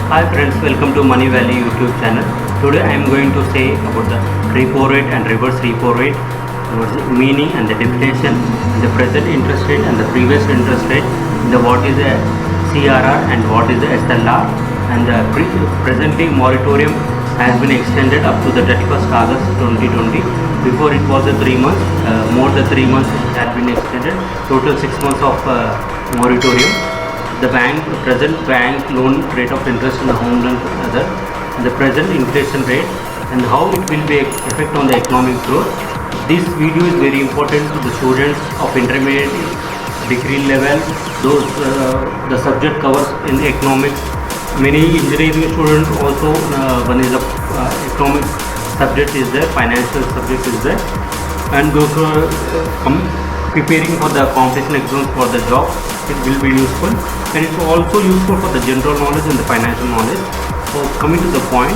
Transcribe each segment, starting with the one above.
Hi friends, welcome to Money Valley YouTube channel. Today I am going to say about the repo rate and reverse repo rate, meaning and the definition, the present interest rate and the previous interest rate, what is a CRR and what is the SLR, and the presently moratorium has been extended up to the 31st August 2020. Before it was a 3 months, more than 3 months it had been extended, total 6 months of moratorium. The present bank loan rate of interest in the home loan other, the present inflation rate, and how it will be effect on the economic growth. This video is very important to the students of intermediate degree level. Those the subject covers in economics. Many engineering students also one is the economic subject is there, financial subject is there, and those who are preparing for the competition exams for the job, it will be useful, and it's also useful for the general knowledge and the financial knowledge. So coming to the point,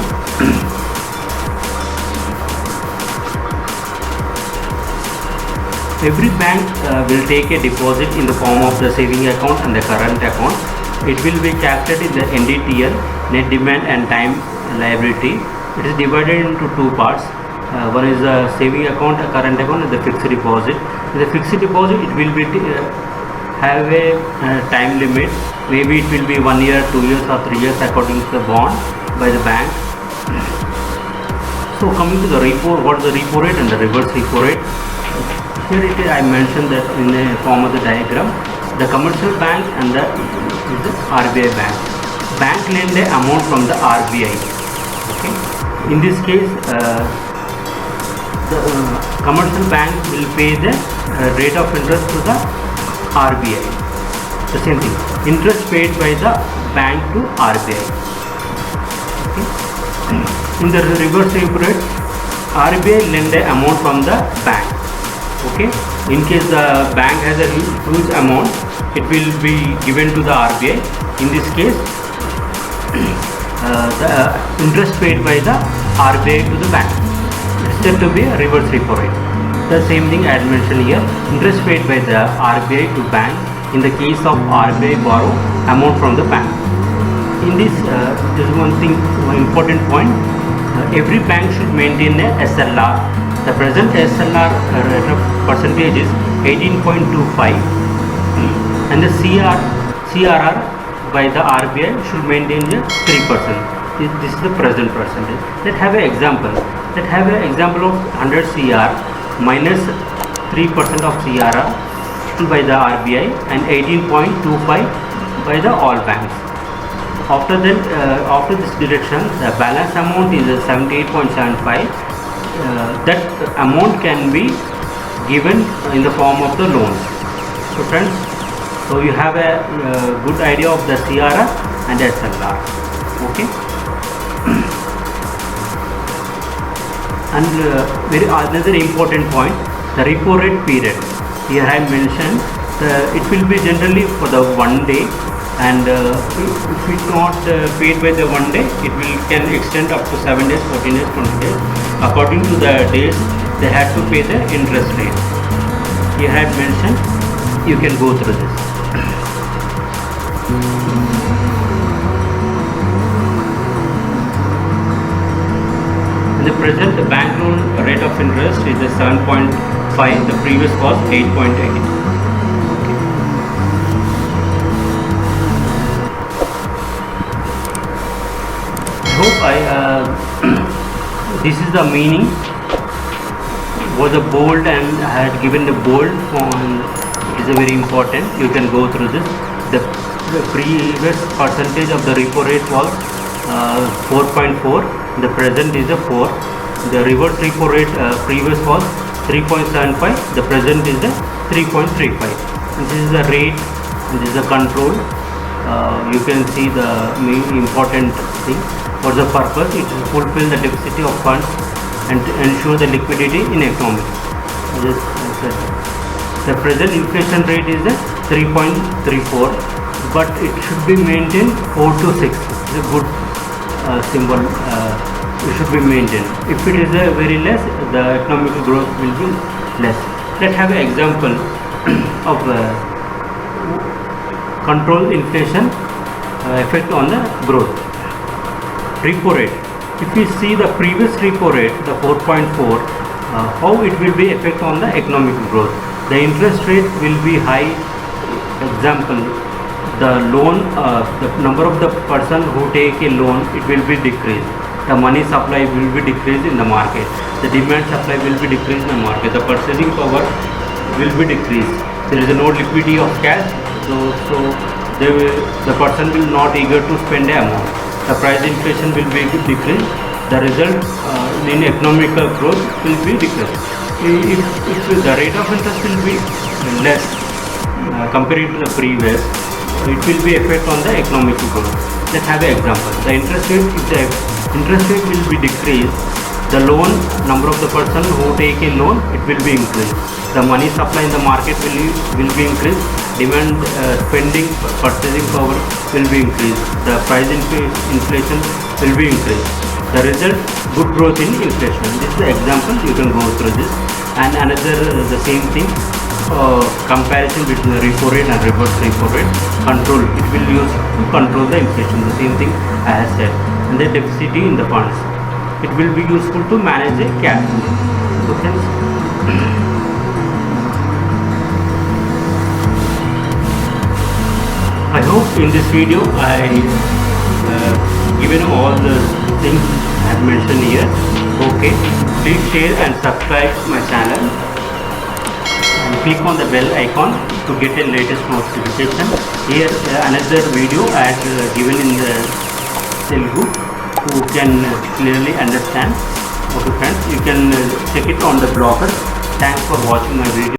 every bank will take a deposit in the form of the saving account and the current account. It will be captured in the NDTL, net demand and time liability. It is divided into two parts. One is the saving account, a current account, and the fixed deposit. In the fixed deposit, it will be have a time limit. Maybe it will be 1 year, 2 years, or 3 years according to the bond by the bank. So coming to the repo, what is the repo rate and the reverse repo rate? Here it is, I mentioned that in the form of the diagram, the commercial bank and the RBI bank. Bank lend the amount from the RBI. Okay. In this case, the commercial bank will pay the rate of interest to the RBI. The same thing. Interest paid by the bank to RBI. Okay. In the reverse repo rate, RBI lend the amount from the bank. Okay. In case the bank has a huge amount, it will be given to the RBI. In this case, the interest paid by the RBI to the bank. It's said to be a reverse repo rate. The same thing I had mentioned here. Interest paid by the RBI to bank in the case of RBI borrow amount from the bank. In this, there is one thing, one important point. Every bank should maintain a SLR. The present SLR rate of percentage is 18.25, and the CRR by the RBI should maintain the 3%. This is the present percentage. Let's have an example. Let's have an example of 100 CR minus 3% of CRR by the RBI and 18.25 by the all banks. After that, after this deduction, the balance amount is 78.75. That amount can be given in the form of the loans. So friends, so you have a good idea of the CRR and SLR. Okay. And another important point, the repo rate period. Here I mentioned it will be generally for the 1 day, and if it not paid by the 1 day, it can extend up to 7 days, 14 days, 20 days. According to the days, they have to pay the interest rate. Here I have mentioned, you can go through this. In the present, the bank loan rate of interest is 7.5. The previous was 8.8. Okay. I hope this is the meaning. Was a bold, and I had given the bold on. It is a very important. You can go through this. The previous percentage of the repo rate was 4.4. The present is a 4. The reverse repo rate previous was 3.75. The present is a 3.35. This is the rate. This is the control. You can see the main important thing. For the purpose, it will fulfill the deficit of funds and ensure the liquidity in economy. The present inflation rate is a 3.34, but it should be maintained 4 to 6. It's a good symbol. It should be maintained. If it is very less, the economic growth will be less. Let's have an example of control inflation effect on the growth. repo rate. If we see the previous repo rate, the 4.4, how it will be effect on the economic growth. The interest rate will be high. Example, the loan, the number of the person who take a loan, it will be decreased. The money supply will be decreased in the market. The demand supply will be decreased in the market. The purchasing power will be decreased. There is no liquidity of cash, so the person will not eager to spend the amount. The price inflation will be decreased. The result in economic growth will be decreased. If the rate of interest will be less compared to the previous, it will be effect on the economic growth. Let's have an example. The interest rate, if the interest rate will be decreased, the loan, number of the person who take a loan, it will be increased. The money supply in the market will be increased. Demand, spending, purchasing power will be increased. The price inflation will be increased. The result, good growth in inflation. This is the example, you can go through this. And another, the same thing, comparison between the repo rate and reverse repo rate. Control, it will use to control the inflation. The same thing I have said. And the deficit in the funds, it will be useful to manage the cash. So friends, I hope in this video I given all the things I have mentioned here. Okay, please share and subscribe my channel and click on the bell icon to get a latest notification. Here another video I have given in the Telugu who can clearly understand. Okay friends, you can check it on the blogger. Thanks for watching my video.